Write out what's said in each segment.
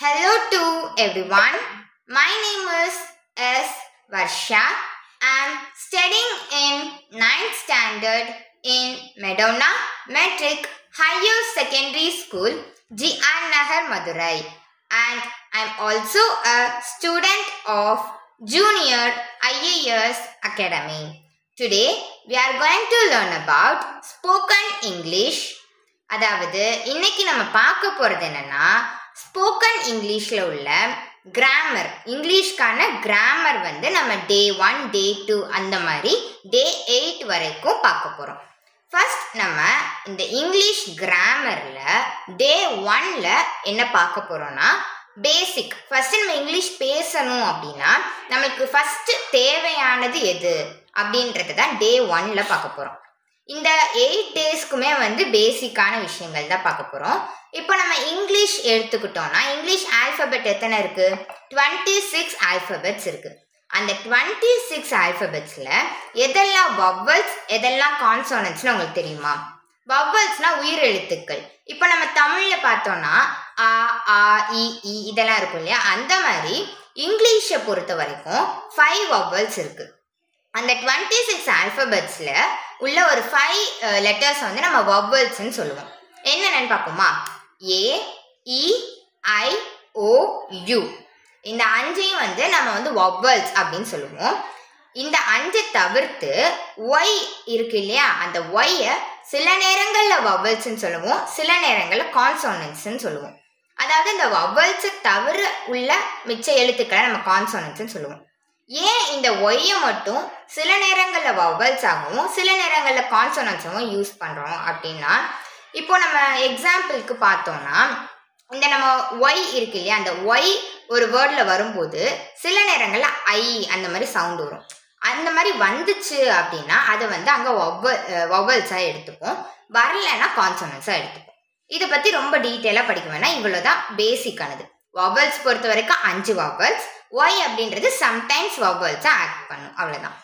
Hello to everyone. My name is S. Varsha. I am studying in 9th standard in Medona Metric Higher Secondary School, G.R. Nagar, Madurai. And I am also a student of Junior IAS Academy. Today, we are going to learn about spoken English. அதாவது இன்னைக்கு நம்ம பார்க்க போகிறது என்னன்னா spoken இங்கிலீஷில் உள்ள grammar, இங்கிலீஷ்கான grammar வந்து நம்ம டே 1, டே 2 அந்த மாதிரி டே 8 வரைக்கும் பார்க்க போகிறோம். ஃபர்ஸ்ட் நம்ம இந்த இங்கிலீஷ் கிராமரில் டே 1ல் என்ன பார்க்க போகிறோம்னா பேசிக். ஃபர்ஸ்ட் நம்ம இங்கிலீஷ் பேசணும் அப்படின்னா நம்மளுக்கு ஃபர்ஸ்ட் தேவையானது எது அப்படின்றது தான் டே 1ல் பார்க்க போகிறோம். இந்த 8 டேஸ்க்குமே வந்து பேசிக்கான விஷயங்கள் தான் பார்க்க போகிறோம். இப்போ நம்ம இங்கிலீஷ் எடுத்துக்கிட்டோம்னா இங்கிலீஷ் ஆல்ஃபபெட் எத்தனை இருக்குது? 26 ஆல்ஃபபெட்ஸ் இருக்குது. அந்த 26 ஆல்ஃபபெட்ஸில் எதெல்லாம் வவ்வல்ஸ், எதெல்லாம் கான்சோனன்ட்ஸ்னு உங்களுக்கு தெரியுமா? வவ்வல்ஸ்னால் உயிர் எழுத்துக்கள். இப்போ நம்ம தமிழில் பார்த்தோன்னா ஆ, ஆ, இ, ஈ இதெல்லாம் இருக்கும் இல்லையா? அந்த மாதிரி இங்கிலீஷை பொறுத்த வரைக்கும் 5 வவ்வல்ஸ் இருக்குது. அந்த 26 ஆல்ஃபபெட்ஸில் உள்ள ஒரு 5 லெட்டர்ஸ் வந்து நம்ம வவ்வல்ஸ்ன்னு சொல்லுவோம். என்னென்னு பார்ப்போமா? ஏ, இ, ஐ, ஓ, யூ. இந்த 5ஐயும் வந்து நம்ம வந்து வவ்வல்ஸ் அப்படின்னு சொல்லுவோம். இந்த 5 தவிர்த்து ஒய் இருக்கு இல்லையா? அந்த ஒய்யை சில நேரங்களில் வவ்வல்ஸ்ன்னு சொல்லுவோம், சில நேரங்களில் கான்சோனன்ட்ஸ்ன்னு சொல்லுவோம். அதாவது இந்த வவ்வல்ஸை தவிர உள்ள மிச்ச எழுத்துக்களை நம்ம கான்சோனன்ட்ஸ்ன்னு சொல்லுவோம். ஏன் இந்த ஒய்யை மட்டும் சில நேரங்களில் வவ்வல்ஸாகவும் சில நேரங்களில் கான்சோனன்ட்ஸாகவும் யூஸ் பண்ணுறோம் அப்படின்னா, இப்போ நம்ம எக்ஸாம்பிளுக்கு பார்த்தோம்னா இந்த நம்ம ஒய் இருக்கு இல்லையா? அந்த ஒய் ஒரு வேர்டில் வரும்போது சில நேரங்களில் ஐ அந்த மாதிரி சவுண்டு வரும். அந்த மாதிரி வந்துச்சு அப்படின்னா அதை வந்து அங்கே வவ்வல்ஸாக எடுத்துப்போம், வரலைன்னா கான்சோனன்ட்ஸாக எடுத்துப்போம். இதை பற்றி ரொம்ப டீட்டெயிலாக படிக்க வேணாம், இவ்வளோ தான் பேசிக்கானது. வவ்வல்ஸ் பொறுத்த வரைக்கும் 5 வவ்வல்ஸ். ஒய் அப்படின்றது சம்டைம்ஸ் வவ்வல்ஸாக ஆக்ட் பண்ணும், அவ்வளோதான்.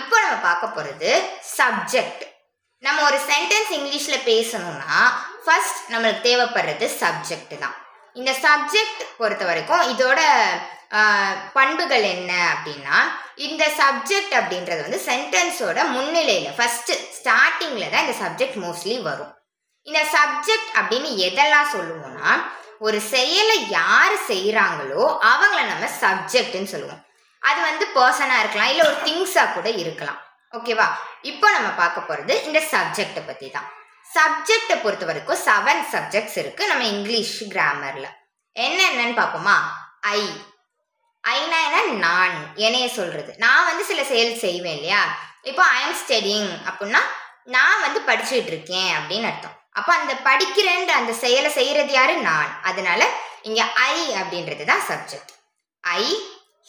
இப்போ நம்ம பார்க்க போகிறது சப்ஜெக்ட். நம்ம ஒரு சென்டென்ஸ் இங்கிலீஷில் பேசணும்னா ஃபர்ஸ்ட் நம்மளுக்கு தேவைப்படுறது சப்ஜெக்ட் தான். இந்த சப்ஜெக்ட் பொறுத்த வரைக்கும் இதோட பண்புகள் என்ன அப்படின்னா, இந்த சப்ஜெக்ட் அப்படின்றது வந்து சென்டென்ஸோட முன்னிலையில் ஃபஸ்ட்டு ஸ்டார்டிங்கில் தான் இந்த சப்ஜெக்ட் மோஸ்ட்லி வரும். இந்த சப்ஜெக்ட் அப்படின்னு எதெல்லாம் சொல்லுவோம்னா, ஒரு செயலை யார் செய்கிறாங்களோ அவங்கள நம்ம சப்ஜெக்ட்னு சொல்லுவோம். அது வந்து பர்சனாக இருக்கலாம், இல்லை ஒரு திங்ஸாக கூட இருக்கலாம். ஓகேவா? இப்போ நம்ம பார்க்க போகிறது இந்த சப்ஜெக்டை பற்றி தான். சப்ஜெக்டை பொறுத்த வரைக்கும் 7 சப்ஜெக்ட்ஸ் இருக்குது நம்ம இங்கிலீஷ் கிராமரில். என்னென்னு பார்ப்போமா? ஐ. ஐனா என்ன? நான், என்னைய சொல்கிறது. நான் வந்து சில செயல் செய்வேன் இல்லையா? இப்போ ஐ எம் ஸ்டடியிங் அப்படின்னா நான் வந்து படிச்சுட்டு இருக்கேன் அப்படின்னு அர்த்தம். அப்போ அந்த படிக்கிறேன்ற அந்த செயலை செய்கிறது யாரு? நான். அதனால இங்கே ஐ அப்படின்றது தான் சப்ஜெக்ட். ஐ.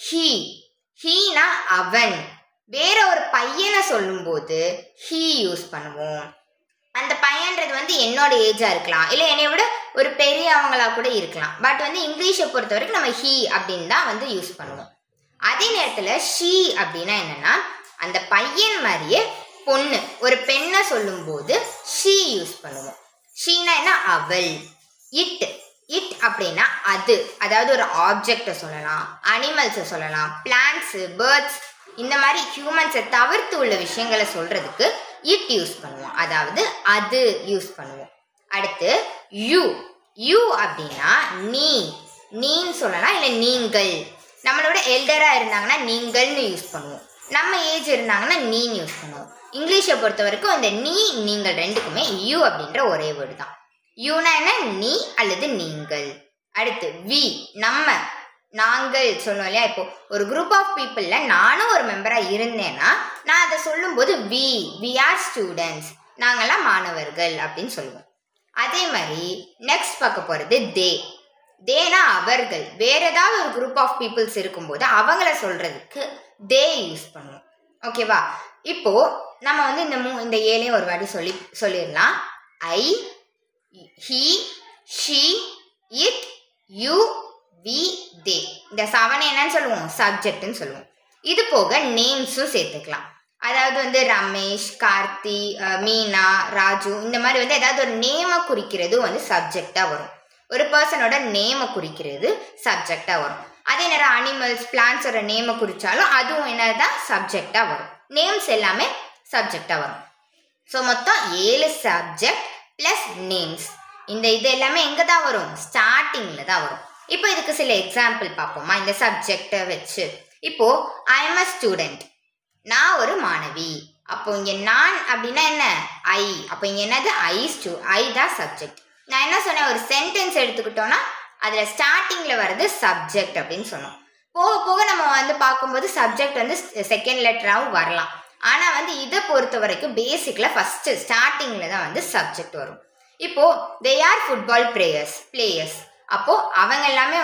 ஹீ. ஹீனா அவன். வேற ஒரு பையனை சொல்லும்போது ஹீ யூஸ் பண்ணுவோம். அந்த பையன்றது வந்து என்னோட ஏஜாக இருக்கலாம், இல்லை என்னை விட ஒரு பெரியவங்களா கூட இருக்கலாம். பட் வந்து இங்கிலீஷை பொறுத்த வரைக்கும் நம்ம ஹீ அப்படின்னு தான் வந்து யூஸ் பண்ணுவோம். அதே நேரத்தில் ஷீ அப்படின்னா என்னென்னா அந்த பையன் மாதிரியே பொண்ணு, ஒரு பெண்ணை சொல்லும்போது ஷீ யூஸ் பண்ணுவோம். ஷீனா என்ன? அவள். இட். இட் அப்படின்னா அது, அதாவது ஒரு ஆப்ஜெக்டை சொல்லலாம், அனிமல்ஸை சொல்லலாம், பிளான்ட்ஸு, பேர்ட்ஸ், இந்த மாதிரி ஹியூமன்ஸை தவிர்த்து உள்ள விஷயங்களை சொல்கிறதுக்கு இட் யூஸ் பண்ணுவோம், அதாவது அது யூஸ் பண்ணுவோம். அடுத்து யூ. யூ அப்படின்னா நீ. நீன்னு சொல்லலாம், இல்லை நீங்கள். நம்மளோட எல்டராக இருந்தாங்கன்னா நீங்கள்னு யூஸ் பண்ணுவோம், நம்ம ஏஜ் இருந்தாங்கன்னா நீன்னு யூஸ் பண்ணுவோம். இங்கிலீஷை பொறுத்த வரைக்கும் இந்த நீ, நீங்கள் ரெண்டுக்குமே யூ அப்படின்ற ஒரே வேர்டு தான். யூனா என்ன? நீ அல்லது நீங்கள். அடுத்து வி. நம்ம, நாங்கள் சொல்லுவோம் இல்லையா? இப்போ ஒரு குரூப் ஆஃப் பீப்புளில் நானும் ஒரு மெம்பராக இருந்தேன்னா நான் அதை சொல்லும்போது வி ஆர் ஸ்டூடெண்ட்ஸ், நாங்கள்லாம் மாணவர்கள் அப்படின்னு சொல்லுவோம். அதே மாதிரி நெக்ஸ்ட் பார்க்க போகிறது தே. தேனா அவர்கள். வேற ஏதாவது ஒரு குரூப் ஆஃப் பீப்புள்ஸ் இருக்கும்போது அவங்கள சொல்கிறதுக்கு தே யூஸ் பண்ணுவோம். ஓகேவா? இப்போது நம்ம வந்து இந்த ஏழையும் ஒரு வாட்டி சொல்லிடலாம். I, he, she, it, you, we, they. இந்த 7 என்னன்னு சொல்லுவோம்? சப்ஜெக்ட்னு சொல்லுவோம். இது போக நேம்ஸும் சேர்த்துக்கலாம். அதாவது வந்து ரமேஷ், கார்த்தி, மீனா, ராஜு இந்த மாதிரி வந்து ஏதாவது ஒரு நேமை குறிக்கிறது வந்து சப்ஜெக்டாக வரும். ஒரு பர்சனோட நேமை குறிக்கிறது சப்ஜெக்டாக வரும். அதே நேரம் அனிமல்ஸ் பிளான்ஸோட நேமை குறித்தாலும் அதுவும் என்னதான் சப்ஜெக்டாக வரும். நேம்ஸ் எல்லாமே சப்ஜெக்டாக வரும். ஸோ மொத்தம் 7 சப்ஜெக்ட் ப்ளஸ் நேம்ஸ். இது எல்லாமே எங்கே தான் வரும்? ஸ்டார்டிங்கில் தான் வரும். இப்போ இதுக்கு சில எக்ஸாம்பிள் பார்ப்போமா இந்த சப்ஜெக்டை வச்சு. இப்போது ஐ எம் அ ஸ்டூடெண்ட், நான் ஒரு மாணவி. அப்போ இங்கே நான் அப்படின்னா என்ன? ஐ. அப்போ இங்கே என்னது? ஐ தான் சப்ஜெக்ட். நான் என்ன சொன்னேன்? ஒரு சென்டென்ஸ் எடுத்துக்கிட்டோன்னா அதில் ஸ்டார்டிங்கில் வர்றது சப்ஜெக்ட் அப்படின்னு சொன்னோம். போக போக நம்ம பார்க்கும்போது சப்ஜெக்ட் செகண்ட் லெட்டராகவும் வரலாம். ஆனால் இதை பொறுத்த வரைக்கும் பேசிக்கில் ஃபஸ்ட்டு ஸ்டார்டிங்கில் தான் சப்ஜெக்ட் வரும். இப்போது தே ஆர் ஃபுட்பால் பிளேயர்ஸ். அப்போது அவங்க எல்லாமே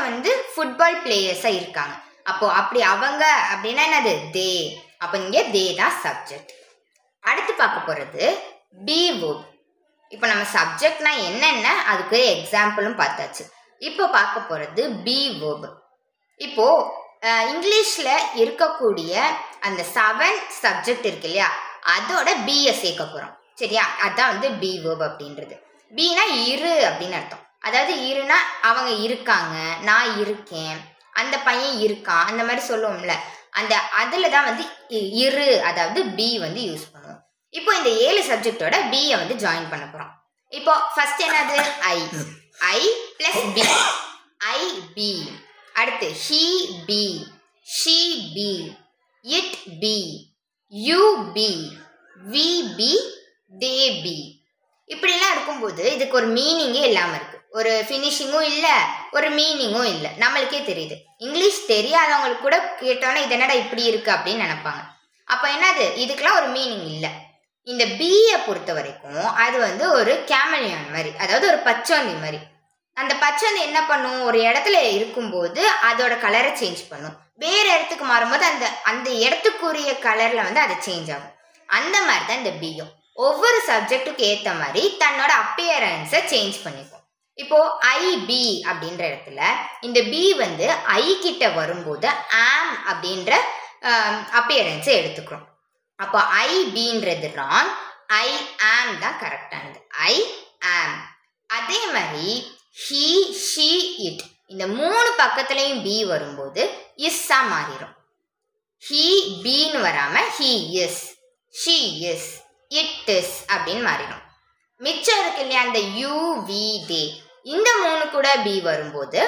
ஃபுட்பால் பிளேயர்ஸாக இருக்காங்க. அப்போது அப்படி அவங்க அப்படின்னா என்னது? தே. அப்போ இங்கே தே தான் சப்ஜெக்ட். அடுத்து பார்க்க போகிறது பி வேர்ப். இப்போ நம்ம சப்ஜெக்ட்னா என்னென்ன அதுக்கு எக்ஸாம்பிளும் பார்த்தாச்சு. இப்போ பார்க்க போகிறது பி வேர்ப். இப்போது இங்கிலீஷில் இருக்கக்கூடிய அந்த 7 சப்ஜெக்ட் இருக்கு இல்லையா, அதோட பியை சேர்க்க போகிறோம். சரியா? அதுதான் பி வேர்ப் அப்படின்றது. பினா இரு அப்படின்னு அர்த்தம். அதாவது இருனா அவங்க இருக்காங்க, நான் இருக்கேன், அந்த பையன் இருக்கான், அந்த மாதிரி சொல்லுவோம்ல, அதில் தான் இரு அதாவது பி யூஸ் பண்ணுவோம். இப்போ இந்த 7 சப்ஜெக்டோட பியை ஜாயின் பண்ண போகிறோம். இப்போ ஃபர்ஸ்ட் என்னது? I plus be, I be. அடுத்து he be, she be, it be, you be, we be, they be. இப்படிலாம் இருக்கும்போது இதுக்கு ஒரு மீனிங்கே இல்லாமல் இருக்குது. ஒரு ஃபினிஷிங்கும் இல்லை, ஒரு மீனிங்கும் இல்லை. நம்மளுக்கே தெரியுது. இங்கிலீஷ் தெரியாதவங்களுக்கு கூட கேட்டோன்னே இது என்னடா இப்படி இருக்குது அப்படின்னு நினைப்பாங்க. அப்போ என்னது? இதுக்கெல்லாம் ஒரு மீனிங் இல்லை. இந்த பியை பொறுத்த வரைக்கும் அது ஒரு கேமலியான் மாதிரி, அதாவது ஒரு பச்சோந்தி மாதிரி. அந்த பச்சோந்தி என்ன பண்ணும்? ஒரு இடத்துல இருக்கும்போது அதோட கலரை சேஞ்ச் பண்ணும். வேறு இடத்துக்கு மாறும்போது அந்த இடத்துக்குரிய கலரில் அது சேஞ்ச் ஆகும். அந்த மாதிரி தான் இந்த பியும் ஒவ்வொரு சப்ஜெக்டுக்கு ஏற்ற மாதிரி தன்னோட அப்பியரன்ஸை சேஞ்ச் பண்ணிக்கும். இப்போ ஐ பி அப்படின்ற இடத்துல இந்த பி ஐ கிட்ட வரும்போது ஆம் அப்படின்ற அப்பியரன்ஸை எடுத்துக்கிறோம். அப்போ ஐ பின்றது ராங், ஐ ஆம் தான் கரெக்டானது. ஐ ஆம். அதே மாதிரி ஹீ ஷீ இட் இந்த 3 பக்கத்துலையும் பி வரும்போது இஸ்ஸா மாறிடும். ஹீ பின்னு வராமல் he is, she is, it is அப்படின்னு மாறிடும். மிச்சம் இருக்கு இல்லையா அந்த யூ வி தே, இந்த 3 கூட பி வரும்போது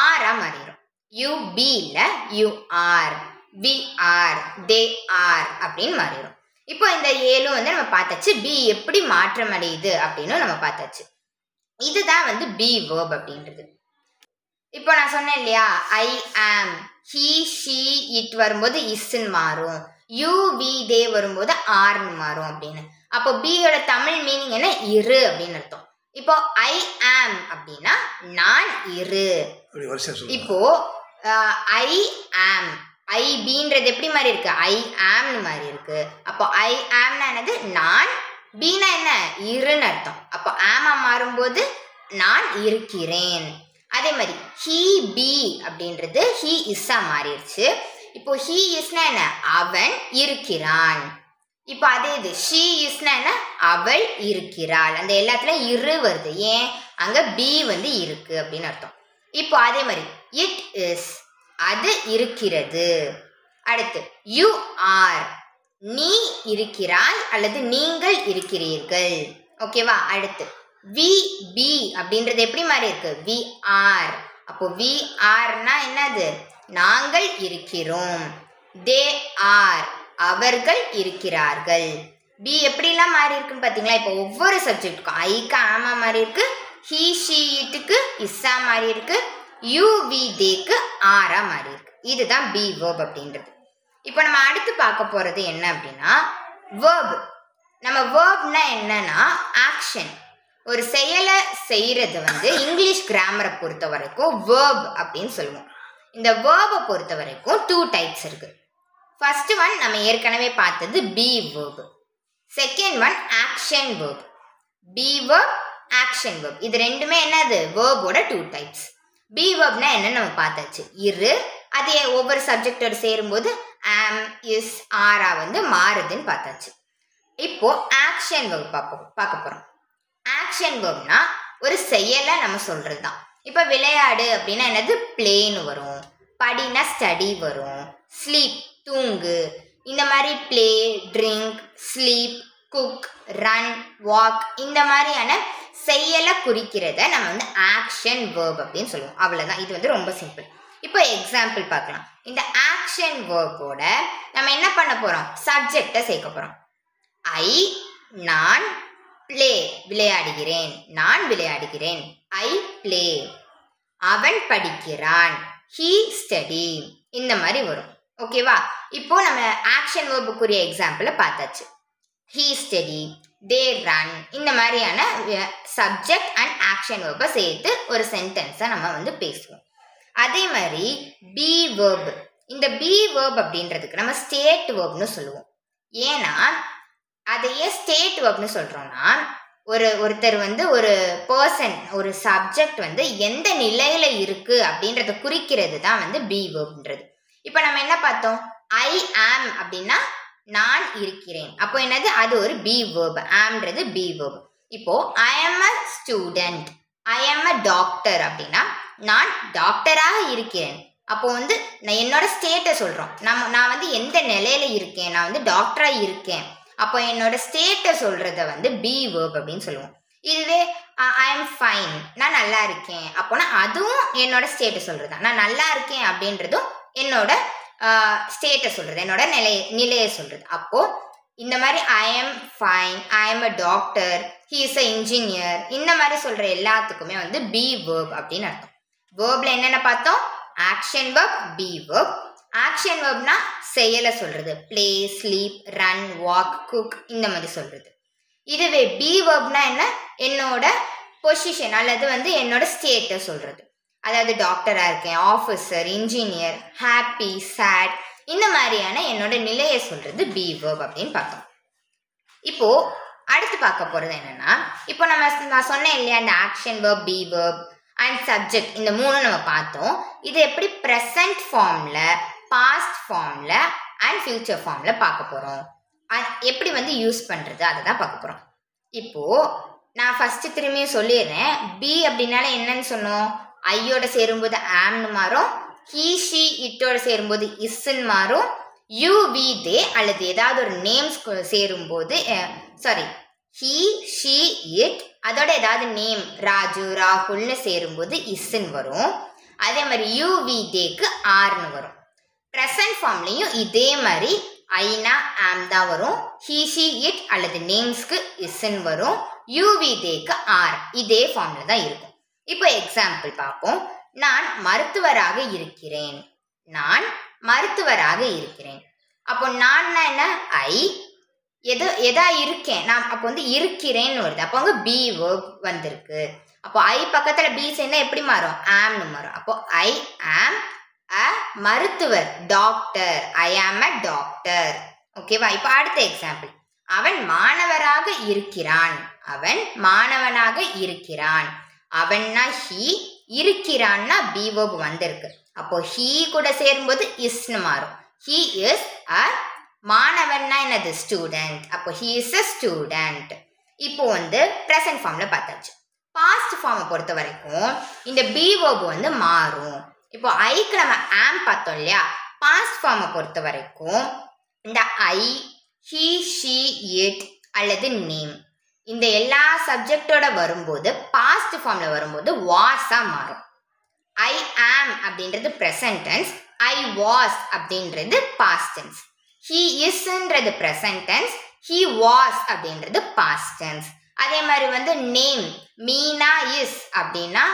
ஆரா மாறிடும். யூ பி இல்லை you are, we are, they are அப்படின்னு மாறிடும். இப்போ இந்த 7 நம்ம பார்த்தாச்சு. பி எப்படி மாற்றம் அடையுது அப்படின்னு நம்ம பார்த்தாச்சு. இதுதான் பி வேர்ப் அப்படின்றது. இப்போ நான் சொன்னேன் இல்லையா, ஐ ஆம், ஹீ ஷீ இட் வரும்போது இஸ்ன்னு மாறும், யூ வி தே வரும்போது ஆர்னு மாறும் அப்படின்னு. அப்போ பியோட தமிழ் மீனிங் என்ன? இரு அப்படின்னு அர்த்தம். இப்போ ஐ ஆம் அப்படின்னா நான் இரு. இப்போ ஐ ஆம், ஐ பின்றது எப்படி மாதிரி இருக்கு? ஐ ஆம்னு மாதிரி இருக்கு. அப்போ ஐ ஆம்னா என்னது? நான். பீனா என்ன? இருன்னு அர்த்தம். அப்போ ஆமா மாறும்போது நான் இருக்கிறேன். அதே மாதிரி ஹீ பி அப்படின்றது ஹீ இஸ்ஸா மாறிடுச்சு. இப்போ ஹீ இஸ்னா என்ன? அவன் இருக்கிறான். இப்போ அதே இது ஷீ இஸ்னா என்ன? அவள் இருக்கிறாள். அந்த எல்லாத்துலயும் இரு வருது. ஏன்? அங்க பி இருக்கு அப்படின்னு அர்த்தம். இப்போ அதே மாதிரி இட் இஸ், அது இருக்கிறது. அடுத்து யூ ஆர், நீ இருக்கிறாய் அல்லது நீங்கள் இருக்கிறீர்கள். ஓகேவா? அடுத்து வி பி அப்படின்றது எப்படி மாதிரி இருக்கு? We are. அப்போ வி ஆர்னா என்னது? நாங்கள் இருக்கிறோம். தே ஆர், அவர்கள் இருக்கிறார்கள். பி எப்படிலாம் மாறி இருக்குன்னு பார்த்தீங்களா? இப்போ ஒவ்வொரு சப்ஜெக்டுக்கும் ஐக்கு ஆமா மாறி இருக்கு, ஹீ ஷீ இட்டுக்கு இஸ்ஸா மாறி இருக்கு, யூ வி தேக்கு ஆரா மாறி இருக்கு. இதுதான் பி வேர்ப் அப்படின்றது. இப்போ நம்ம அடுத்து பார்க்க போகிறது என்ன அப்படின்னா வேர்ப். நம்ம வேர்ப்னா என்னன்னா ஆக்ஷன், ஒரு செயலை செய்கிறது இங்கிலீஷ் கிராமரை பொறுத்த வரைக்கும் வேர்ப் அப்படின்னு சொல்லுவோம். இந்த வேர்பை பொறுத்த வரைக்கும் 2 டைப்ஸ் இருக்கு. ஃபர்ஸ்ட் ஒன் நம்ம ஏற்கனவே பார்த்தது B verb. Second one action verb. Be verb, action verb, இது ரெண்டுமே என்னது? வேர்போட 2 டைப்ஸ். பி வேர்ப்னா என்னன்னு நம்ம பார்த்தாச்சு. இரு, அதே ஒவ்வொரு சப்ஜெக்டோட சேரும்போது ஆம் இஸ் ஆரா மாறுதுன்னு பார்த்தாச்சு. இப்போ ஆக்ஷன் வேர்ப் பார்க்க போகிறோம். ஆக்ஷன் வேர்ப்னா ஒரு செயலை நம்ம சொல்கிறது தான். இப்போ விளையாடு அப்படின்னா என்னது பிளேன்னு வரும், படினா ஸ்டடி வரும், ஸ்லீப் தூங்கு, இந்த மாதிரி play, drink, sleep, cook, run, walk இந்த மாதிரியான செயலை குறிக்கிறத நம்ம வந்து ஆக்ஷன் வேர்ப் அப்படின்னு சொல்லுவோம். அவ்வளோதான். இது வந்து ரொம்ப சிம்பிள். இப்போ எக்ஸாம்பிள் பார்க்கலாம். இந்த ஆக்ஷன் வேர்போட நம்ம என்ன பண்ண போகிறோம், சப்ஜெக்டை சேர்க்க போகிறோம். ஐ நான் ப்ளே விளையாடுகிறேன், நான் விளையாடுகிறேன், ஐ ப்ளே. அவன் படிக்கிறான், ஹீ ஸ்டடி, இந்த மாதிரி வரும். ஓகேவா? இப்போ நம்ம ஆக்ஷன் வேர்புக்குரிய எக்ஸாம்பிளை பார்த்தாச்சு. ஹீ ஸ்டடி, தே ரன், இந்த மாதிரியான சப்ஜெக்ட் அண்ட் ஆக்ஷன் வேர்பை சேர்த்து ஒரு சென்டென்ஸை நம்ம வந்து பேசுவோம். அதே மாதிரி பி வேர்ப், இந்த பி வேர்ப் அப்படின்றதுக்கு நம்ம ஸ்டேட் வேர்ப்னு சொல்லுவோம். ஏன்னா அதையே ஸ்டேட் வேர்ப்னு சொல்கிறோம்னா ஒருத்தர் வந்து ஒரு பர்சன், ஒரு சப்ஜெக்ட் வந்து எந்த நிலையில இருக்கு அப்படின்றத குறிக்கிறது தான் வந்து பி வேர்ப்ன்றது. இப்போ நம்ம என்ன பார்த்தோம், ஐ ஆம் அப்படின்னா நான் இருக்கிறேன், அப்போ என்னது, அது ஒரு பி வேர்ப். ஆம்ன்றது பி வேர்ப். இப்போ ஐ ஆம் அ ஸ்டூடெண்ட், ஐ ஆம் அ டாக்டர் அப்படின்னா நான் டாக்டராக இருக்கிறேன். அப்போ வந்து நான் என்னோட ஸ்டேட்டை சொல்கிறோம். நான் வந்து எந்த நிலையில இருக்கேன், நான் வந்து டாக்டராக இருக்கேன், அப்போ என்னோட ஸ்டேட்டை சொல்கிறத வந்து பி வேர்ப் அப்படின்னு சொல்லுவோம். இதுவே ஐ ஆம் ஃபைன், நான் நல்லா இருக்கேன், அப்போனா அதுவும் என்னோட ஸ்டேட்டை சொல்கிறது தான். நான் நல்லா இருக்கேன் அப்படின்றதும் என்னோட ஸ்டேட்டை சொல்கிறது, என்னோட நிலையை சொல்கிறது. அப்போது இந்த மாதிரி ஐ ஆம் ஃபைன், ஐ ஆம் அ doctor, he is a engineer, இந்த மாதிரி சொல்கிற எல்லாத்துக்குமே வந்து பி வேர்ப் அப்படின்னு அர்த்தம். வேர்பில் என்னென்ன பார்த்தோம், action verb, be verb. Action வேர்ப்னா செயலை சொல்கிறது, play, sleep, run, walk, cook, இந்த மாதிரி சொல்கிறது. இதுவே பி வேர்ப்னா என்ன, என்னோட பொசிஷன் அல்லது வந்து என்னோட ஸ்டேட்டை சொல்கிறது. அதாவது டாக்டராக இருக்கேன், ஆஃபீஸர், இன்ஜினியர், ஹாப்பி, சேட், இந்த மாதிரியான என்னோட நிலையை சொல்கிறது பி வேர்ப் அப்படின்னு பார்த்தோம். இப்போது அடுத்து பார்க்க போகிறது என்னென்னா, இப்போ நான் சொன்னேன் இல்லையா, இந்த action verb, be verb and subject, இந்த மூணு நம்ம பார்த்தோம். இது எப்படி ப்ரெசன்ட் ஃபார்மில், பாஸ்ட் ஃபார்மில் அண்ட் ஃபியூச்சர் ஃபார்மில் பார்க்க போகிறோம். எப்படி வந்து யூஸ் பண்ணுறது அதை தான் பார்க்க போகிறோம். இப்போது நான் ஃபஸ்ட்டு திரும்பியும் சொல்லிடுறேன். பி அப்படின்னால என்னன்னு சொன்னோம், ஐயோட சேரும்போது ஆம்னு மாறும், ஹீ ஷீ இட்டோட சேரும்போது இஸ்ன்னு மாறும், யூ வி தே அல்லது ஏதாவது ஒரு நேம்ஸ் சேரும்போது ஹீ ஷீ இட் அதோட ஏதாவது நேம் ராஜு, ராகுல்னு சேரும்போது இஸ்ன்னு வரும். அதே மாதிரி யூ வி தேக்கு ஆர்னு வரும். ப்ரெசன்ட் ஃபார்ம்லேயும் இதே மாதிரி ஐனா ஆம் தான் வரும், ஹீ ஷீ இட் அல்லது நேம்ஸ்க்கு இஸ்ன்னு வரும், யூ வி தேக்கு ஆர், இதே ஃபார்மில் தான் இருக்கும். இப்போ எக்ஸாம்பிள் பார்ப்போம். நான் மருத்துவராக இருக்கிறேன், நான் மருத்துவராக இருக்கிறேன். அப்போ நான்னா என்ன, ஐ, எதா இருக்கேன் நான், அப்போ வந்து இருக்கிறேன்னு வருது, அப்போ அங்கே பி வேர்ப் வந்திருக்கு. அப்போ ஐ பக்கத்தில் பி சேர்ந்தா எப்படி மாறும், ஆம்னு மாறும். அப்போ ஐ ஆம் அ மருத்துவர், டாக்டர், ஐ ஆம் அ டாக்டர். ஓகேவா? இப்போ அடுத்த எக்ஸாம்பிள், அவன் மாணவராக இருக்கிறான், அவன் மாணவனாக இருக்கிறான். அவன்னா ஹீ, இருக்கிறான்னா பி வேர்ப் வந்திருக்கு. அப்போ ஹீ கூட சேரும்போது இஸ்னு மாறும். ஹீ இஸ் அ, மாணவன்னா என்னது, ஸ்டூடெண்ட், அப்போ ஹீ இஸ் அ ஸ்டூடெண்ட். இப்போ வந்து ப்ரெசன்ட் ஃபார்மில் பார்த்தாச்சு. பாஸ்ட் ஃபார்மை பொறுத்த வரைக்கும் இந்த பி வேர்ப் வந்து மாறும். இப்போ ஐக்கு நம்ம ஆம் பார்த்தோம் இல்லையா, பாஸ்ட் ஃபார்மை பொறுத்த வரைக்கும் இந்த ஐ, ஹீ ஷீ இட் அல்லது நேம், இந்த எல்லா சப்ஜெக்டோட வரும்போது பாஸ்ட் ஃபார்மில் வரும்போது வாஸாக மாறும். ஐ ஆம் அப்படின்றது ப்ரெசன்ட் டென்ஸ், ஐ வாஸ் அப்படின்றது பாஸ்ட் டென்ஸ். ஹீ இஸ்ன்றது ப்ரெசன்ட் டென்ஸ், ஹீ வாஸ் அப்படின்றது பாஸ்ட் டென்ஸ். அதே மாதிரி வந்து நேம் மீனா இஸ் அப்படின்னா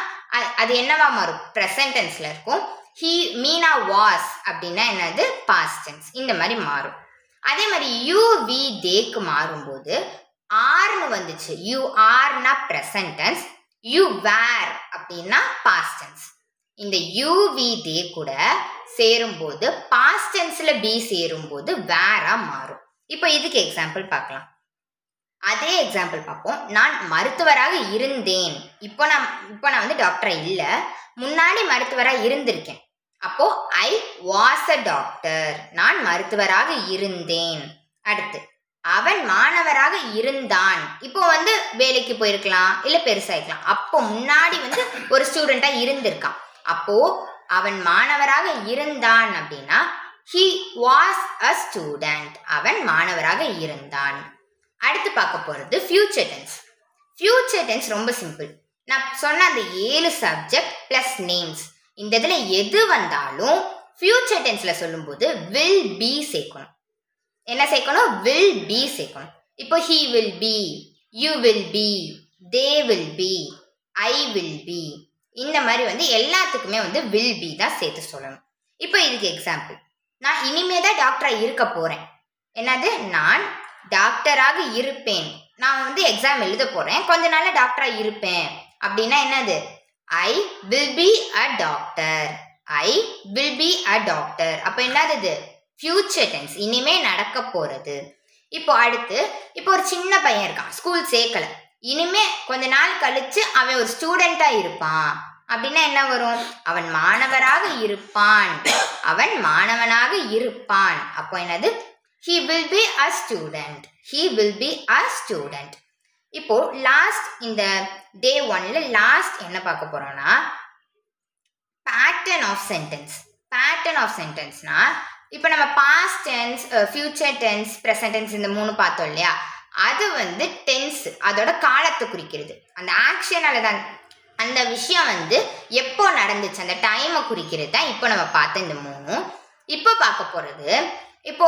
அது என்னவா மாறும், ப்ரெசன்ட் டென்ஸில் இருக்கும். மீனா வாஸ் அப்படின்னா என்னது, பாஸ்ட் டென்ஸ். இந்த மாதிரி மாறும். அதே மாதிரி யூ வி தேக்கு மாறும்போது ஆர்னு வந்துச்சு, யூ ஆர்னா ப்ரெசன்ட் டென்ஸ், யூ வேர் அப்படின்னா பாஸ்ட் டென்ஸ். இந்த யூ வி தே கூட சேரும்போது பாஸ்ட் டென்ஸில் பி சேரும்போது வேரா மாறும். இப்போ இதுக்கு எக்ஸாம்பிள் பார்க்கலாம். அதே எக்ஸாம்பிள் பார்ப்போம். நான் மருத்துவராக இருந்தேன், இப்போ நான் வந்து டாக்டராக இல்லை, முன்னாடி மருத்துவராக இருந்திருக்கேன். அப்போ ஐ வாஸ் அ டாக்டர், நான் மருத்துவராக இருந்தேன். அடுத்து அவன் மாணவராக இருந்தான். இப்போ வந்து வேலைக்கு போயிருக்கலாம், இல்ல பெருசாயிருக்கலாம். அப்போ முன்னாடி வந்து ஒரு ஸ்டூடெண்டா இருந்திருக்கான். அப்போ அவன் மாணவராக இருந்தான் அப்படின்னா he was a student. அவன் மாணவராக இருந்தான். அடுத்து பார்க்க போறது ஃபியூச்சர் டென்ஸ். ஃபியூச்சர் டென்ஸ் ரொம்ப சிம்பிள். நான் சொன்ன அந்த 7 சப்ஜெக்ட் பிளஸ் நேம்ஸ், இந்த இதில் எது வந்தாலும் ஃபியூச்சர் டென்ஸில் சொல்லும்போது will be சேர்க்கணும். என்ன சேர்க்கணும்? will be சேர்க்கணும். இப்போ he will be, you will be, they will be, I will be, இந்த மாதிரி வந்து எல்லாத்துக்குமே வந்து will be தான் சேர்த்து சொல்லணும். இப்போ இதுக்கு எக்ஸாம்பிள், நான் இனிமே தான் டாக்டராக இருக்க போகிறேன். என்னது? நான் டாக்டராக இருப்பேன். நான் வந்து எக்ஸாம் எழுத போகிறேன், கொஞ்ச நாளில் டாக்டராக இருப்பேன் அப்படின்னா என்னது? I will be a doctor. I will be a doctor. அப்போ என்னது? ஃபியூச்சர் டென்ஸ், இனிமே நடக்க போகிறது. இப்போ அடுத்து, இப்போ ஒரு சின்ன பையன் இருக்கான், ஸ்கூல் சேர்க்கல, இனிமே கொஞ்ச நாள் கழிச்சு அவன் ஒரு ஸ்டூடெண்டா இருப்பான் அப்படின்னா என்ன வரும்? அவன் மாணவராக இருப்பான், அவன் மாணவனாக இருப்பான். அப்போ என்னது? he will be a student. he will be a student. இப்போ லாஸ்ட், இந்த டே 1ல லாஸ்ட் என்ன பார்க்க போறோம்னா pattern of sentence. Pattern of சென்டென்ஸ்னா இப்போ நம்ம past tense, future tense, present tense, இந்த 3 பார்த்தோம் இல்லையா? அது வந்து டென்ஸ், அதோட காலத்தை குறிக்கிறது. அந்த ஆக்ஷனால தான் அந்த விஷயம் வந்து எப்போ நடந்துச்சு, அந்த டைமை குறிக்கிறது தான் இப்போ நம்ம பார்த்த இந்த 3. இப்போ பார்க்க போகிறது, இப்போ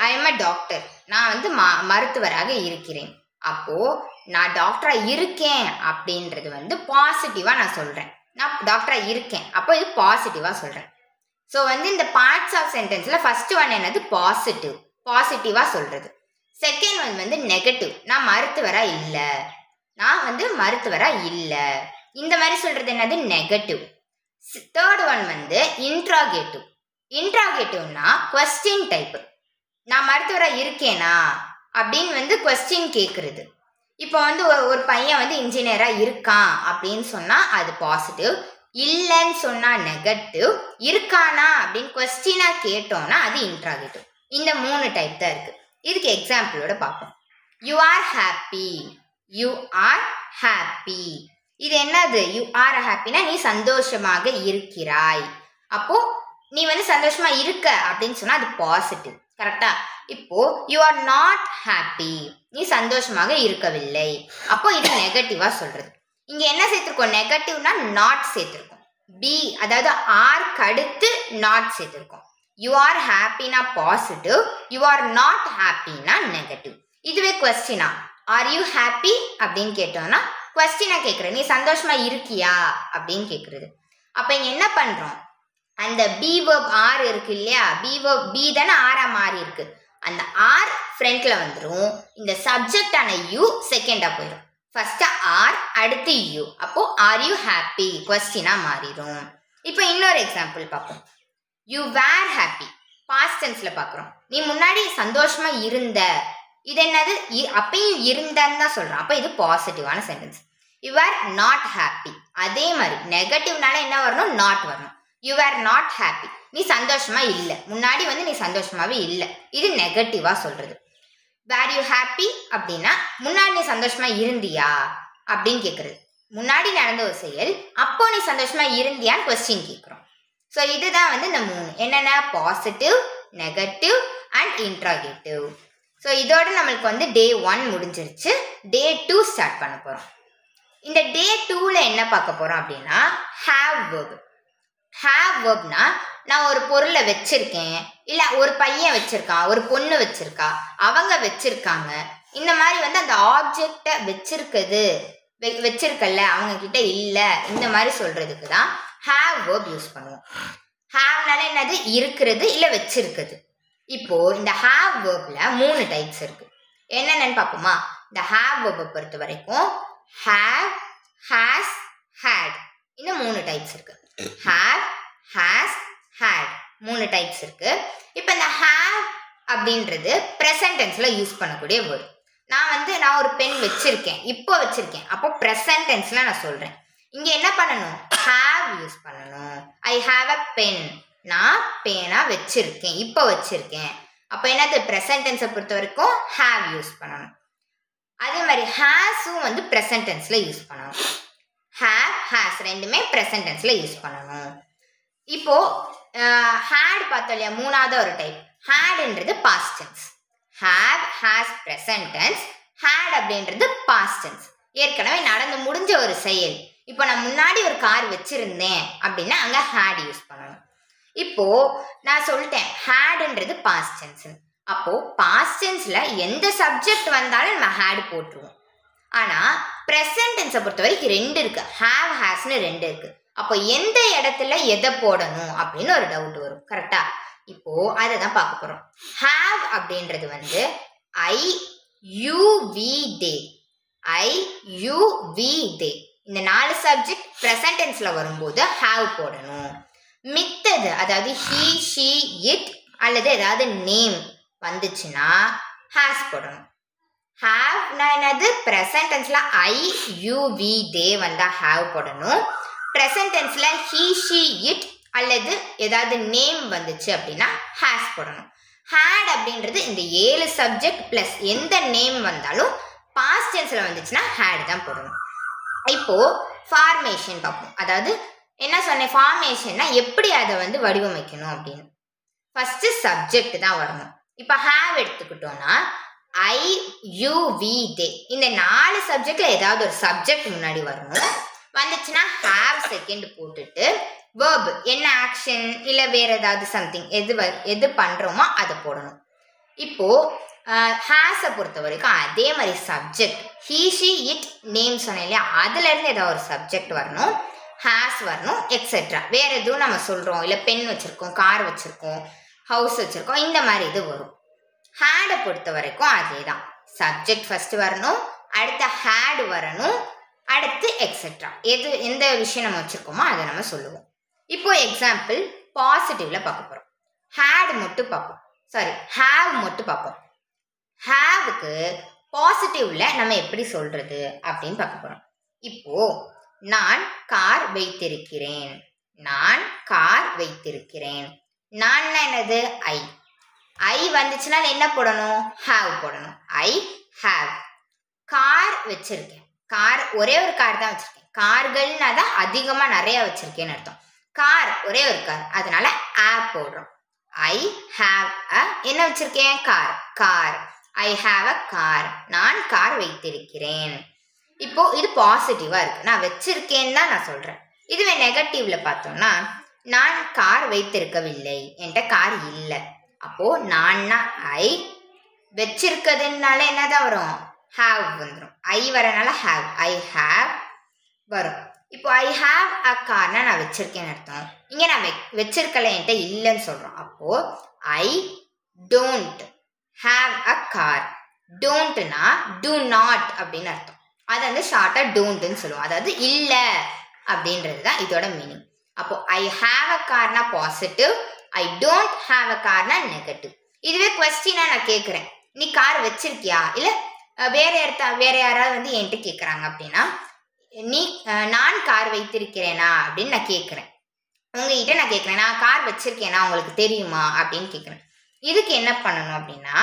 ஐ எம் அ டாக்டர். நான் வந்து மருத்துவராக இருக்கிறேன். அப்போ நான் டாக்டரா இருக்கேன் அப்படின்றது வந்து பாசிட்டிவா நான் சொல்றேன். நான் டாக்டரா இருக்கேன், அப்போ இது பாசிட்டிவா சொல்றேன். ஸோ வந்து இந்த பார்ட்ஸ் ஆஃப் சென்டென்ஸ்ல ஃபர்ஸ்ட் ஒன் என்னது? பாசிட்டிவ், பாசிட்டிவா சொல்றது. செகண்ட் ஒன் வந்து நெகட்டிவ், நான் மருத்துவரா இல்லை, நான் வந்து மருத்துவரா இல்லை, இந்த மாதிரி சொல்றது என்னது? நெகட்டிவ். தேர்ட் ஒன் வந்து இன்ட்ராகேட்டிவ். இன்ட்ராகேட்டிவ்னா கொஸ்டின் டைப். நான் மருத்துவரா இருக்கேனா அப்படின்னு வந்து கொஸ்டின் கேட்குறது. இப்போ வந்து ஒரு பையன் வந்து இன்ஜினியரா இருக்கான் அப்படின்னு சொன்னா அது பாசிட்டிவ், இல்லைன்னு சொன்னா நெகட்டிவ், இருக்கானா அப்படின்னு கொஸ்டினா கேட்டோம்னா அது இன்ட்ராகேட்டிவ். இந்த 3 டைப் தான் இருக்கு. இதுக்கு எக்ஸாம்பிளோட பார்ப்போம். You are happy, you are happy. இது என்னது? யூ ஆர் ஹாப்பினா நீ சந்தோஷமாக இருக்கிறாய். அப்போ நீ வந்து சந்தோஷமா இருக்க அப்படின்னு சொன்னா அது பாசிட்டிவ், கரெக்டா? இப்போ யூ ஆர் நாட் ஹாப்பி, நீ சந்தோஷமாக இருக்கவில்லை, அப்போ இது நெகட்டிவா சொல்றது. இங்க என்ன சேர்த்திருக்கோம்? நெகட்டிவ்னா நாட் சேர்த்திருக்கோம். பி, அதாவது ஆர்க்கு அடுத்து நாட் சேர்த்திருக்கோம். யூ ஆர் ஹாப்பினா பாசிட்டிவ், யூ ஆர் நாட் ஹாப்பினா நெகட்டிவ். இதுவே கொஸ்டினா ஆர் யூ ஹாப்பி அப்படின்னு கேட்டோம்னா கொஸ்டினா கேட்குற, நீ சந்தோஷமா இருக்கியா அப்படின்னு கேட்குறது. அப்போ இங்க என்ன பண்றோம்? அந்த பி வேர்ப் ஆர் இருக்கு இல்லையா? பி வேர்ப் பி தானே ஆரா மாறி இருக்கு. அந்த ஆர் ஃப்ரண்ட்ல வந்துடும், இந்த சப்ஜெக்டான யூ செகண்டா போயிடும். ஃபர்ஸ்ட் ஆர், அடுத்து யூ. அப்போ ஆர் யூ ஹாப்பி கொஸ்டினா மாறிடும். இப்போ இன்னொரு எக்ஸாம்பிள் பார்ப்போம். யூ வேர் ஹாப்பி, பாஸ்ட் டென்ஸ்ல பார்க்குறோம். நீ முன்னாடி சந்தோஷமா இருந்த, இது என்னது? அப்பயும் இருந்தன்னு தான் சொல்றோம். அப்போ இது பாசிட்டிவான sentence. You are not happy, அதே மாதிரி நெகட்டிவ்னால என்ன வரணும்? நாட் வரணும். யூ ஆர் நாட் ஹாப்பி, நீ சந்தோஷமா இல்லை, முன்னாடி வந்து நீ சந்தோஷமாவே இல்லை, இது நெகட்டிவா சொல்றது. வேர் யூ ஹாப்பி அப்படின்னா முன்னாடி நீ சந்தோஷமா இருந்தியா அப்படின்னு கேட்கறது. முன்னாடி நடந்த ஒரு செயல், அப்போ நீ சந்தோஷமா இருந்தியான்னு கொஸ்டின் கேட்குறோம். ஸோ இதுதான் வந்து இந்த 3 என்னென்ன? Positive, negative and interrogative. So இதோட நம்மளுக்கு வந்து டே 1 முடிஞ்சிருச்சு. டே 2 ஸ்டார்ட் பண்ண போகிறோம். இந்த டே 2ல என்ன பார்க்க போகிறோம் அப்படின்னா ஹாவ் வேர்ப். ஹாவ் வேர்ப்னா நான் ஒரு பொருளை வச்சிருக்கேன், இல்லை ஒரு பையன் வச்சிருக்கான், ஒரு பொண்ணு வச்சிருக்கா, அவங்க வச்சிருக்காங்க, இந்த மாதிரி வந்து அந்த ஆப்ஜெக்டை வச்சிருக்கல அவங்க கிட்ட இல்லை, இந்த மாதிரி சொல்றதுக்கு தான் ஹாவ் வேர்ப் யூஸ் பண்ணுவோம். ஹாவ்னால என்னது? இருக்கிறது இல்லை வச்சிருக்குது. இப்போ இந்த ஹாவ் வேர்ப்ல 3 டைப்ஸ் இருக்கு. என்னென்னு பார்ப்போமா? இந்த ஹாவ் வேர்பை பொறுத்த வரைக்கும் ஹாவ், ஹாஸ், ஹேட், இந்த 3 டைப்ஸ் இருக்கு. ஹாவ், ஹாஸ், ஹேட் 3 டைப்ஸ் இருக்கு. இப்போ இந்த ஹாவ் அப்படின்றது ப்ரெசன்ட் டென்ஸ்ல யூஸ் பண்ணக்கூடிய வேர்ட். நான் ஒரு பென் வச்சிருக்கேன், இப்போ வச்சிருக்கேன், அப்போ ப்ரெசன்ட் டென்ஸ்ல நான் சொல்றேன். இங்க என்ன பண்ணணும்? ஹாவ் யூஸ் பண்ணணும். ஐ ஹாவ் அ பென், நான் பேனா வச்சிருக்கேன், இப்போ வச்சிருக்கேன். அப்போ என்னது ப்ரெசன்ட் டென்ஸை பொறுத்த வரைக்கும் ஹேவ் யூஸ் பண்ணணும். அதே மாதிரி ஹேஸும் வந்து ப்ரெசன்ட் டென்ஸில் யூஸ் பண்ணணும். ஹேவ் ஹேஸ் ரெண்டுமே ப்ரெசன்ட் டென்ஸில் யூஸ் பண்ணணும். இப்போது ஹேட் பார்த்தோம் இல்லையா, மூணாவது ஒரு டைப். ஹேடுன்றது past tense. Have has present tense, had அப்படின்றது பாஸ்ட் டென்ஸ், ஏற்கனவே நடந்து முடிஞ்ச ஒரு செயல். இப்போ நான் முன்னாடி ஒரு கார் வச்சிருந்தேன் அப்படின்னா அங்கே ஹேட் யூஸ் பண்ணணும். இப்போ நான் சொல்லிட்டேன் ஹேடுன்றது பாஸ்ட் டென்ஸ். அப்போ பாஸ்ட் டென்ஸ்ல எந்த சப்ஜெக்ட் வந்தாலும் நம்ம ஹேட் போட்டுருவோம். ஆனால் ப்ரெசன்ட் டென்ஸை பொறுத்த வரைக்கும் ரெண்டு இருக்கு, ஹேவ் ஹேஸ்னு ரெண்டு இருக்கு. அப்போ எந்த இடத்துல எதை போடணும் அப்படின்னு ஒரு டவுட் வரும். கரெக்டா? இப்போ அதை தான் பார்க்க போறோம். ஹேவ் அப்படின்றது வந்து I you we they, I you we they, இந்த 4 சப்ஜெக்ட் ப்ரெசன்ட் டென்ஸ்ல வரும்போது ஹேவ் போடணும். மித்தது அதாவது ஹீ ஷீ இட் அல்லது ஏதாவது நேம் வந்துச்சுன்னா ஹேஸ் போடணும். ஹேவ்னா என்னது ப்ரெசன்ட் டென்ஸ்ல ஐ யூ வி தே வந்தா ஹேவ் போடணும். ப்ரெசன்ட் டென்ஸ்ல ஹீ ஷீ இட் அல்லது ஏதாவது நேம் வந்துச்சு அப்படின்னா ஹேஸ் போடணும். ஹேட் அப்படின்றது இந்த 7 சப்ஜெக்ட் பிளஸ் எந்த நேம் வந்தாலும் பாஸ்ட் டென்ஸ்ல வந்துச்சுன்னா ஹேட் தான் போடணும். இப்போ ஃபார்மேஷன் பார்ப்போம். அதாவது என்ன சொன்னேன், ஃபார்மேஷன்னா எப்படி அதை வந்து வடிவமைக்கணும் அப்படின்னு. ஃபர்ஸ்ட் சப்ஜெக்ட் தான் வரணும். இப்போ ஹேவ் எடுத்துக்கிட்டோம்னா ஐ யூ வி தே, இந்த 4 சப்ஜெக்ட்ல ஏதாவது ஒரு சப்ஜெக்ட் முன்னாடி வரணும். வந்துச்சுன்னா ஹேவ் செகண்ட் போட்டுட்டு வேர்ப் என்ன ஆக்ஷன் இல்லை வேற ஏதாவது சம்திங் எது பண்றோமோ அதை போடணும். இப்போ ஹேஸை பொறுத்த வரைக்கும் அதே மாதிரி subject he she it name சொன்னேன் இல்லையா, அதுல இருந்து ஏதாவது ஒரு சப்ஜெக்ட் வரணும், ஹேஸ் வரணும், எக்ஸெட்ரா. வேற எதுவும் நம்ம சொல்றோம் இல்லை பென் வச்சிருக்கோம், கார் வச்சிருக்கோம், ஹவுஸ் வச்சிருக்கோம், இந்த மாதிரி இது வரும். ஹேடை பொறுத்த வரைக்கும் அதே தான், சப்ஜெக்ட் ஃபர்ஸ்ட் வரணும், அடுத்த ஹேட் வரணும், அடுத்து எக்ஸெட்ரா. எந்த விஷயம் நம்ம வச்சிருக்கோமோ அதை நம்ம சொல்லுவோம். இப்போ எக்ஸாம்பிள் பாசிட்டிவ்ல பார்க்க போறோம். ஹேட் மட்டும் பார்ப்போம், சாரி ஹேவ் மட்டும் பார்ப்போம். ஹேவுக்கு பாசிட்டிவ்ல நம்ம எப்படி சொல்றது அப்படின்னு பார்க்க போறோம். இப்போ நான் கார் வைத்திருக்கிறேன், நான் கார் வைத்திருக்கிறேன். நான் என்னது ஐ, ஐ வந்துச்சுன்னா என்ன போடணும், ஹேவ் போடணும். I have. கார் வச்சிருக்கேன், கார் ஒரே ஒரு கார் தான் வச்சிருக்கேன், கார்கள்னா தான் அதிகமாக நிறைய வச்சிருக்கேன்னு அர்த்தம். கார் ஒரே ஒரு கார், அதனால ஆப் போடுறோம். ஐ ஹேவ் அ என்ன வச்சிருக்கேன், car, car. I have a car, நான் கார் வைத்திருக்கிறேன். இப்போ இது பாசிட்டிவா இருக்கு, நான் வச்சிருக்கேன்னு தான் நான் சொல்றேன். இதுவே நெகட்டிவ்ல பார்த்தோம்னா நான் கார் வைத்திருக்கவில்லை, என்கிட்ட கார் இல்லை. அப்போ நான்னா ஐ, வச்சிருக்கிறதுனால என்னதான் வரும், ஹேவ் வந்துடும். ஐ வரனால ஹேவ், ஐ ஹேவ் வரும். இப்போ ஐ ஹேவ் அ கார்னா நான் வச்சிருக்கேன்னு அர்த்தம். இங்கே நான் வச்சிருக்கல, என்கிட்ட இல்லைன்னு சொல்றோம். அப்போ I don't have a car. டோன்ட்னா டூ நாட் அப்படின்னு அர்த்தம். அதை வந்து ஷார்ட்டா டோன்ட்னு சொல்லுவோம், அதாவது இல்லை அப்படின்றது தான் இதோட மீனிங். அப்போ ஐ have a Karnaugh positive, I don't have a Karnaugh negative. இதுவே கொஸ்டினா நான் கேட்குறேன், நீ கார் வச்சிருக்கியா, இல்லை வேற யாராவது வந்து என்கிட்ட கேட்குறாங்க அப்படின்னா நீ நான் கார் வைத்திருக்கிறேனா அப்படின்னு நான் கேட்குறேன். உங்ககிட்ட நான் கேட்குறேன், நான் கார் வச்சிருக்கேனா உங்களுக்கு தெரியுமா அப்படின்னு கேட்குறேன். இதுக்கு என்ன பண்ணணும் அப்படின்னா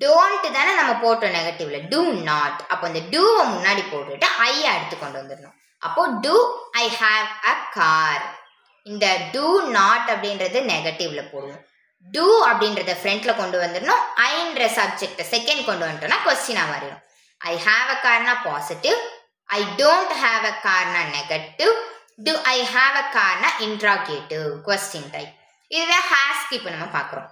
டோன்ட் தானே நம்ம போட்டோம் நெகட்டிவ்ல, டூ நாட். அப்போ இந்த டூவை முன்னாடி போட்டுட்டு ஐயை அடுத்து கொண்டு வந்துடணும். அப்போ do I have a car. இந்த டூ நாட் அப்படின்றது நெகட்டிவ்ல போடுவோம். டூ அப்படின்றத ஃப்ரண்ட்ல கொண்டு வந்துடணும். ஐன்ற சப்ஜெக்டை செகண்ட் கொண்டு வந்துட்டோம்னா கொஸ்டினா மாறிடும். ஐ have a Karnaugh positive, I don't have a Karnaugh negative, to I have a Karnaugh interrogative question type. இதுவே ஹேஸ்க்கு இப்போ நம்ம பார்க்குறோம்.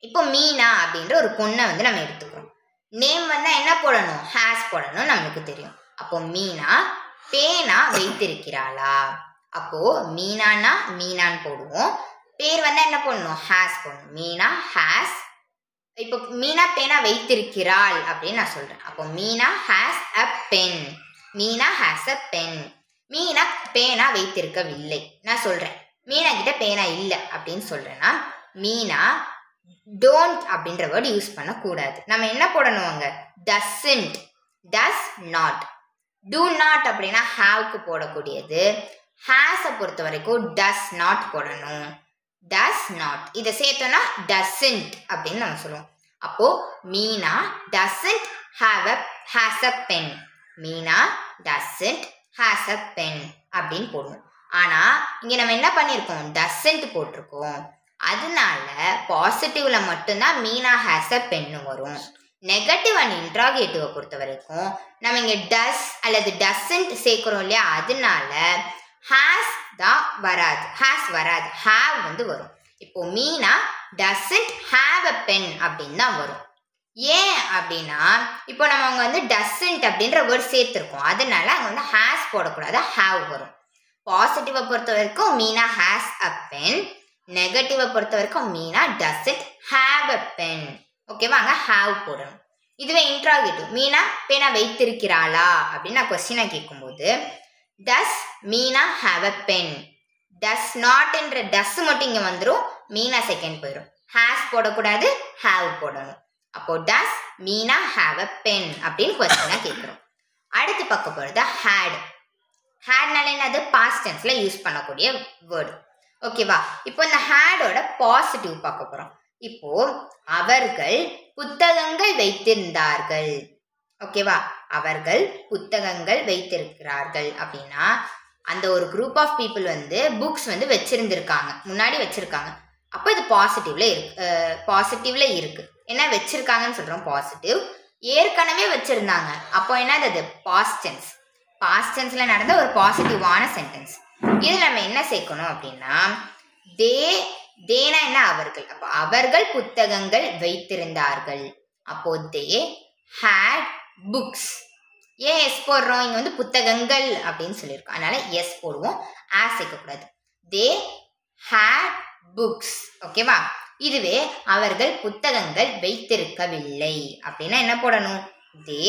இப்போ மீனா அப்படின்ற ஒரு பொண்ணை வந்து நம்ம எடுத்துக்கிறோம். நேம் வந்தா என்ன போடணும், ஹேஸ் போடணும், நம்மளுக்கு தெரியும். அப்போ மீனா பேனா வைத்திருக்கிறாளா, அப்போ மீனானா மீனான்னு போடுவோம். பேர் வந்தா என்ன போடணும், ஹேஸ் போடணும். மீனா ஹேஸ். இப்போ மீனா பேனா வைத்திருக்கிறாள் அப்படின்னு நான் சொல்றேன். அப்போ Meena has a pen, Meena has a pen. Meena பேனா வைத்திருக்கவில்லை நான் சொல்றேன். மீனா கிட்ட பேனா இல்லை அப்படின்னு சொல்றேன்னா மீனா டோன்ட் அப்படின்ற வேர்டு யூஸ் பண்ணக்கூடாது. நம்ம என்ன போடணும், அங்க டஸ்ன்ட், டஸ் நாட். டூ நாட் அப்படின்னா ஹேவ்க்கு போடக்கூடியது. ஹேஸை பொறுத்த வரைக்கும் டஸ் நாட் போடணும். does not. இதை சேர்த்தோம்னா doesn't அப்படின்னு நம்ம சொல்லுவோம். அப்போ Meena doesn't has a pen. Meena doesn't has a pen அப்படின்னு போடுவோம். ஆனா இங்க நம்ம என்ன பண்ணிருக்கோம், doesn't போட்டிருக்கோம். அதனால பாசிட்டிவ்ல மட்டும்தான் மீனா has a pen வரும். நெகட்டிவ் அண்ட் இன்ட்ராகேட்டிவை பொறுத்த வரைக்கும் நம்ம இங்க டஸ் அல்லது டசன்ட் சேர்க்கிறோம் இல்லையா, அதனால ஹேஸ் தான் வராது, ஹேவ் வந்து வரும். இப்போ Meena doesn't have a pen அப்படின்னு தான் வரும். ஏன் அப்படின்னா இப்போ நம்ம அவங்க வந்து டசன்ட் அப்படின்ற வேர்ட் சேர்த்துருக்கோம், அதனால அங்கே வந்து ஹேஸ் போடக்கூடாது, ஹேவ் வரும். பாசிட்டிவை பொறுத்த வரைக்கும் மீனா ஹேஸ் அ பென், நெகட்டிவை பொறுத்த வரைக்கும் Meena doesn't have a pen. ஓகேவா, அங்கே ஹேவ் போடணும். இதுவே இன்ட்ராகேட்டிவ், மீனா பேனா வைத்திருக்கிறாளா அப்படின்னு நான் கொஸ்டினை கேட்கும்போது does Meena have a pen, does not என்ற டஸ் மட்டும் இங்கே வந்துடும், மீனா செகண்ட் போயிடும். ஹேஸ் போடக்கூடாது, ஹேவ் போடணும். அப்போ does Meena have a pen அப்படின்னு கொஸ்டினாக கேட்குறோம். அடுத்து பார்க்க போகிறது ஹேட். ஹேட்னால என்னது, பாஸ்ட் டென்ஸில் யூஸ் பண்ணக்கூடிய வேர்டு. ஓகேவா, இப்போ இந்த ஹேடோட பாசிட்டிவ் பார்க்க போகிறோம். இப்போ அவர்கள் புத்தகங்கள் வைத்திருந்தார்கள். ஓகேவா, அவர்கள் புத்தகங்கள் வைத்திருக்கிறார்கள் அப்படின்னா அந்த ஒரு குரூப் ஆஃப் பீப்புள் வந்து புக்ஸ் வந்து வச்சிருந்திருக்காங்க, முன்னாடி வச்சிருக்காங்க. அப்போ இது பாசிட்டிவ்ல இருக்கு. என்ன வச்சிருக்காங்கன்னு சொல்றோம், பாசிட்டிவ். ஏற்கனவே வச்சிருந்தாங்க, அப்போ என்னது, அது பாஸ்ட் டென்ஸ். பாஸ்ட் டென்ஸ்ல நடந்த ஒரு பாசிட்டிவான சென்டென்ஸ். இதில் நம்ம என்ன சேர்க்கணும் அப்படின்னா தேனா என்ன, அவர்கள். அப்போ அவர்கள் புத்தகங்கள் வைத்திருந்தார்கள். அப்போ தே ஹேட் புக்ஸ். ஏன் எஸ் போடுறோம், இங்கே வந்து புத்தகங்கள் அப்படின்னு சொல்லியிருக்கோம், அதனால எஸ் போடுவோம், ஆஸ் சேர்க்கக்கூடாது. They had books. ஓகேவா, இதுவே அவர்கள் புத்தகங்கள் வைத்திருக்கவில்லை அப்படின்னா என்ன போடணும், they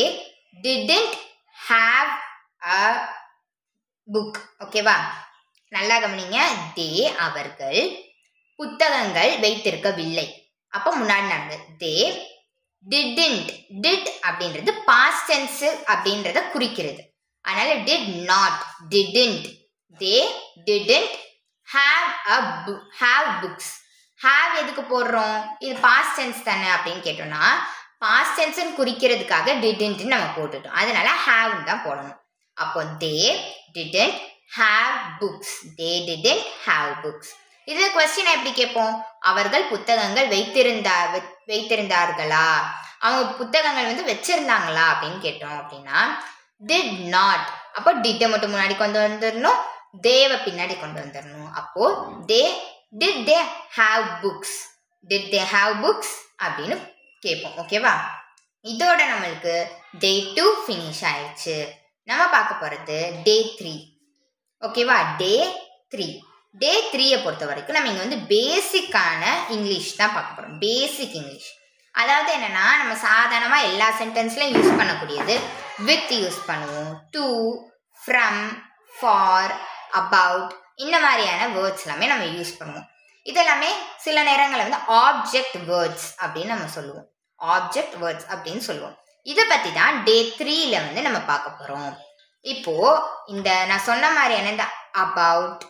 didn't have a book. ஓகேவா, நல்லா கவனிங்க. தே அவர்கள் புத்தகங்கள் வைத்திருக்கவில்லை. அப்போ முன்னாடி நடந்தது. தே டிடன்ட், டிட் அப்படின்றது பாஸ்ட் டென்ஸ் அப்படின்றத குறிக்கிறது, அதனால did not, didn't. They didn't have books. Have எதுக்கு போடுறோம், இது பாஸ்ட் டென்ஸ் தானே அப்படின்னு கேட்டோம்னா பாஸ்ட் டென்ஸ்ன்னு குறிக்கிறதுக்காக டிடன்ட்னு நம்ம போட்டுட்டோம், அதனால ஹேவ்னு தான் போடணும். அப்போ தே didn't have books, they didn't have books. இது கொஸ்டின் எப்படி கேட்போம், அவர்கள் புத்தகங்கள் வைத்திருந்தார்களா, அவங்க புத்தகங்கள் வந்து வச்சிருந்தாங்களா அப்படின்னு கேட்டோம் அப்படின்னா டிட் நாட். அப்போ டிட்டை மட்டும் முன்னாடி கொண்டு வந்துடணும், தேவை பின்னாடி கொண்டு வந்துடணும். அப்போ did they have books, did they have books அப்படின்னு கேட்போம். ஓகேவா, இதோட நம்மளுக்கு டே 2 ஃபினிஷ் ஆயிடுச்சு. நம்ம பார்க்க போகிறது டே 3. ஓகேவா, டே 3. டே 3யை பொறுத்த வரைக்கும் நம்ம இங்கே வந்து பேசிக்கான இங்கிலீஷ் தான் பார்க்க போகிறோம். பேசிக் இங்கிலீஷ் அதாவது என்னென்னா, நம்ம சாதாரணமாக எல்லா சென்டென்ஸ்லையும் யூஸ் பண்ணக்கூடியது வித் யூஸ் பண்ணுவோம், டு, ஃப்ரம், ஃபார், அபவுட், இந்த மாதிரியான வேர்ட்ஸ் எல்லாமே நம்ம யூஸ் பண்ணுவோம். இதெல்லாமே சில நேரங்களில் வந்து ஆப்ஜெக்ட் வேர்ட்ஸ் அப்படின்னு நம்ம சொல்லுவோம், ஆப்ஜெக்ட் வேர்ட்ஸ் அப்படின்னு சொல்லுவோம். இதை பற்றி தான் டே 3ல் வந்து நம்ம பார்க்க போகிறோம். இப்போது இந்த நான் சொன்ன மாதிரியான இந்த அபவுட்,